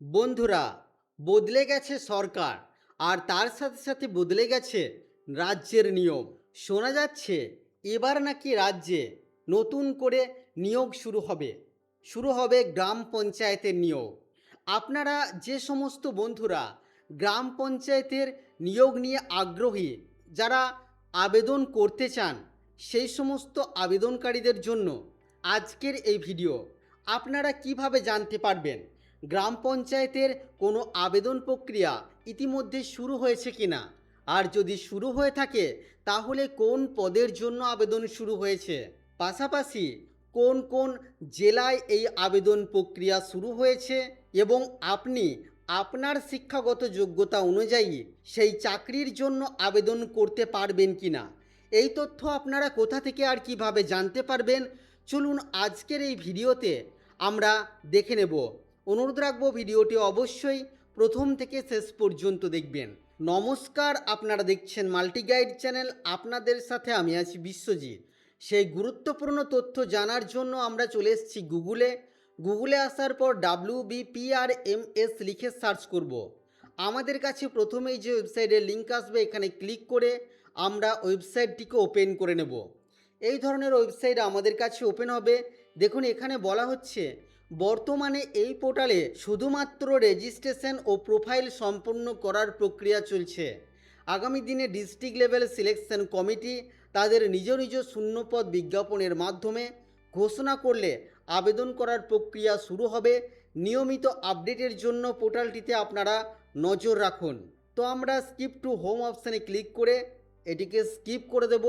বন্ধুরা, বদলে গেছে সরকার, আর তার সাথে সাথে বদলে গেছে রাজ্যের নিয়ম। শোনা যাচ্ছে এবার নাকি রাজ্যে নতুন করে নিয়োগ শুরু হবে গ্রাম পঞ্চায়েতের নিয়োগ। আপনারা যে সমস্ত বন্ধুরা গ্রাম পঞ্চায়েতের নিয়োগ নিয়ে আগ্রহী, যারা আবেদন করতে চান, সেই সমস্ত আবেদনকারীদের জন্য আজকের এই ভিডিও। আপনারা কিভাবে জানতে পারবেন গ্রাম পঞ্চায়েতের কোনো আবেদন প্রক্রিয়া ইতিমধ্যে শুরু হয়েছে কিনা, আর যদি শুরু হয়ে থাকে তাহলে কোন পদের জন্য আবেদন শুরু হয়েছে, পাশাপাশি কোন কোন জেলায় এই আবেদন প্রক্রিয়া শুরু হয়েছে, এবং আপনি আপনার শিক্ষাগত যোগ্যতা অনুযায়ী সেই চাকরির জন্য আবেদন করতে পারবেন কিনা, এই তথ্য আপনারা কোথা থেকে আর কিভাবে জানতে পারবেন, চলুন আজকের এই ভিডিওতে আমরা দেখে নেব। অনুরোধ রাখবো ভিডিওটি অবশ্যই প্রথম থেকে শেষ পর্যন্ত দেখবেন। নমস্কার, আপনারা দেখছেন মাল্টি গাইড চ্যানেল। আপনাদের সাথে আমি আছি বিশ্বজিৎ। সেই গুরুত্বপূর্ণ তথ্য জানার জন্য আমরা চলে এসেছি গুগলে আসার পর WBPRMS লিখে সার্চ করব। আমাদের কাছে প্রথমেই যে ওয়েবসাইটের লিঙ্ক আসবে, এখানে ক্লিক করে আমরা ওয়েবসাইটটিকে ওপেন করে নেব। এই ধরনের ওয়েবসাইট আমাদের কাছে ওপেন হবে। দেখুন, এখানে বলা হচ্ছে বর্তমানে এই পোর্টালে শুধুমাত্র রেজিস্ট্রেশন ও প্রোফাইল সম্পন্ন করার প্রক্রিয়া চলছে। আগামী দিনে ডিস্ট্রিক্ট লেভেল সিলেকশন কমিটি তাদের নিজ নিজ শূন্যপদ বিজ্ঞাপনের মাধ্যমে ঘোষণা করলে আবেদন করার প্রক্রিয়া শুরু হবে। নিয়মিত আপডেটের জন্য পোর্টালটিতে আপনারা নজর রাখুন। তো আমরা স্কিপ টু হোম অপশানে ক্লিক করে এটিকে স্কিপ করে দেব।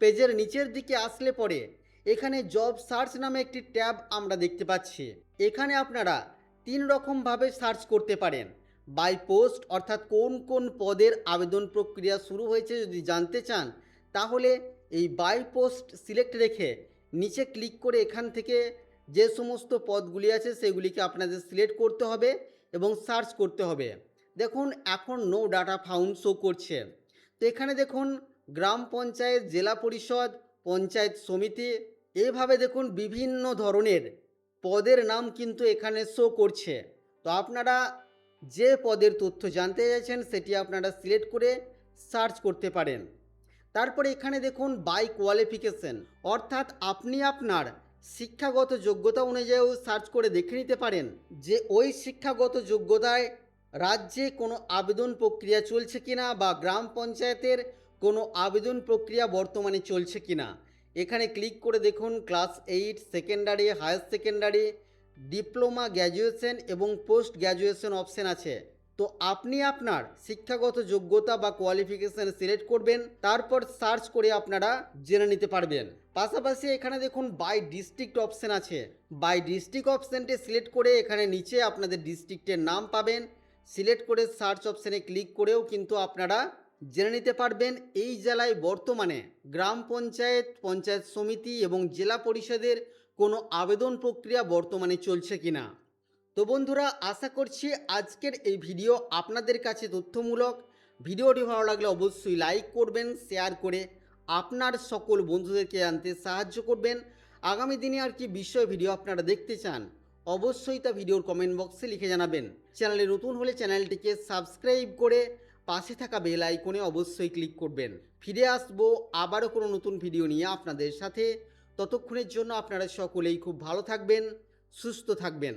পেজের নিচের দিকে আসলে পরে এখানে জব সার্চ নামে একটি ট্যাব আমরা দেখতে পাচ্ছি। এখানে আপনারা তিন রকমভাবে সার্চ করতে পারেন। বাই পোস্ট, অর্থাৎ কোন কোন পদের আবেদন প্রক্রিয়া শুরু হয়েছে যদি জানতে চান, তাহলে এই বাই পোস্ট সিলেক্ট রেখে নিচে ক্লিক করে এখান থেকে যে সমস্ত পদগুলি আছে সেগুলিকে আপনাদের সিলেক্ট করতে হবে এবং সার্চ করতে হবে। দেখুন, এখন নো ডাটা ফাউন্ড শো করছে। তো এখানে দেখুন গ্রাম পঞ্চায়েত, জেলা পরিষদ, পঞ্চায়েত সমিতি, এইভাবে দেখুন বিভিন্ন ধরনের পদের নাম কিন্তু এখানে শো করছে। তো আপনারা যে পদের তথ্য জানতে চাইছেন সেটি আপনারা সিলেক্ট করে সার্চ করতে পারেন। তারপরে এখানে দেখুন বাই কোয়ালিফিকেশন, অর্থাৎ আপনি আপনার শিক্ষাগত যোগ্যতা অনুযায়ীও সার্চ করে দেখে নিতে পারেন যে ওই শিক্ষাগত যোগ্যতায় রাজ্যে কোনো আবেদন প্রক্রিয়া চলছে কিনা, বা গ্রাম পঞ্চায়েতের কোনো আবেদন প্রক্রিয়া বর্তমানে চলছে কিনা। এখানে ক্লিক করে দেখুন class 8, secondary, higher secondary, diploma, graduation এবং পোস্ট গ্র্যাজুয়েশন অপশান আছে। তো আপনি আপনার শিক্ষাগত যোগ্যতা বা কোয়ালিফিকেশান সিলেক্ট করবেন, তারপর সার্চ করে আপনারা জেনে নিতে পারবেন। পাশাপাশি এখানে দেখুন বাই ডিস্ট্রিক্ট অপশান আছে। বাই ডিস্ট্রিক্ট অপশানটি সিলেক্ট করে এখানে নিচে আপনাদের ডিস্ট্রিক্টের নাম পাবেন। সিলেক্ট করে সার্চ অপশানে ক্লিক করেও কিন্তু আপনারা জেনে নিতে পারবেন এই জেলায় বর্তমানে গ্রাম পঞ্চায়েত, পঞ্চায়েত সমিতি এবং জেলা পরিষদের কোনো আবেদন প্রক্রিয়া বর্তমানে চলছে কিনা। তো বন্ধুরা, আশা করছি আজকের এই ভিডিও আপনাদের কাছে তথ্যমূলক। ভিডিওটি ভালো লাগলে অবশ্যই লাইক করবেন, শেয়ার করে আপনার সকল বন্ধুদেরকে জানতে সাহায্য করবেন। আগামী দিনে আর কি বিষয় ভিডিও আপনারা দেখতে চান, অবশ্যই তা ভিডিওর কমেন্ট বক্সে লিখে জানাবেন। চ্যানেলে নতুন হলে চ্যানেলটিকে সাবস্ক্রাইব করে পাশে থাকা বেল আইকনে অবশ্যই ক্লিক করবেন। ফিরে আসবো আবারও কোনো নতুন ভিডিও নিয়ে আপনাদের সাথে। ততক্ষণের জন্য আপনারা সকলেই খুব ভালো থাকবেন, সুস্থ থাকবেন।